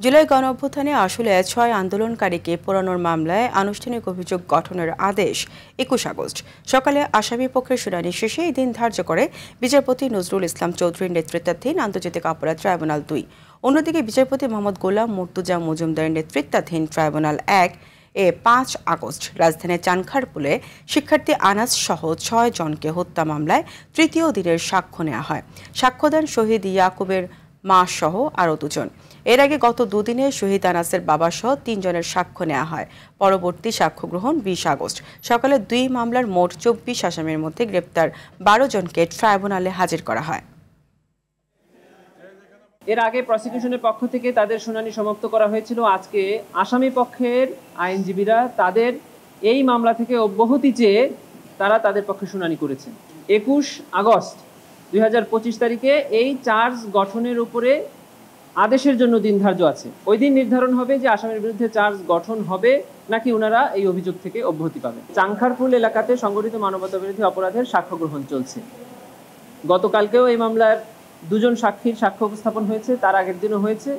জুলাই গণঅভ্যুত্থানে আসলে ৬ আন্দোলনকারীকে পোড়ানোর মামলায় আনুষ্ঠানিক অভিযোগ গঠনের আদেশ ২১ আগস্ট সকালে আসামিপক্ষের শুনানি শেষে এই দিন ধার্য করে বিচারপতি নজরুল ইসলাম চৌধুরীর নেতৃত্বাধীন আন্তর্জাতিক অপরাধ ট্রাইব্যুনাল ২। অন্যদিকে বিচারপতি মোহাম্মদ গোলাম মুর্তুজা মজুমদারের নেতৃত্বাধীন ট্রাইব্যুনাল ১ ৫ আগস্ট রাজধানীর চানখারপুলে শিক্ষার্থী আনাস সহ ৬ জনকে হত্যা মামলায় তৃতীয় দিনের সাক্ষ্য নেওয়া হয়। সাক্ষ্য দেন শহীদ ইয়াকুবের মা সহ আরও দুজন। এর আগে গত দুদিনে শহীদ আনাসের বাবা সহ ৩ জনের সাক্ষ্য নেওয়া হয়। পরবর্তী সাক্ষ্য গ্রহণ ২০ আগস্ট সকালে ২ মামলার মোট ২৪ আসামির মধ্যে গ্রেপ্তার ১২ জনকে ট্রাইব্যুনালে হাজির করা হয়। এর আগে প্রসিকিউশনের পক্ষ থেকে তাদের শুনানি সমাপ্ত করা হয়েছিল। আজকে আসামি পক্ষের আইনজীবীরা তাদের এই মামলা থেকে অব্যাহতি চেয়ে তারা তাদের পক্ষে শুনানি করেছেন। ২১ আগস্ট ২০২৫ তারিখে এই চার্জ গঠনের উপরে আদেশের জন্য দিন ধার্য আছে। ওই দিন নির্ধারণ হবে যে আসামির বিরুদ্ধে চার্জ গঠন হবে নাকি ওনারা এই অভিযোগ থেকে অব্যাহতি পাবে। চাংখারপুল এলাকাতে সংগঠিত মানবতা বিরোধী অপরাধের সাক্ষ্য গ্রহণ চলছে। গতকালকেও এই মামলার ২ জন সাক্ষীর সাক্ষ্য উপস্থাপন হয়েছে, তার আগের দিনও হয়েছে।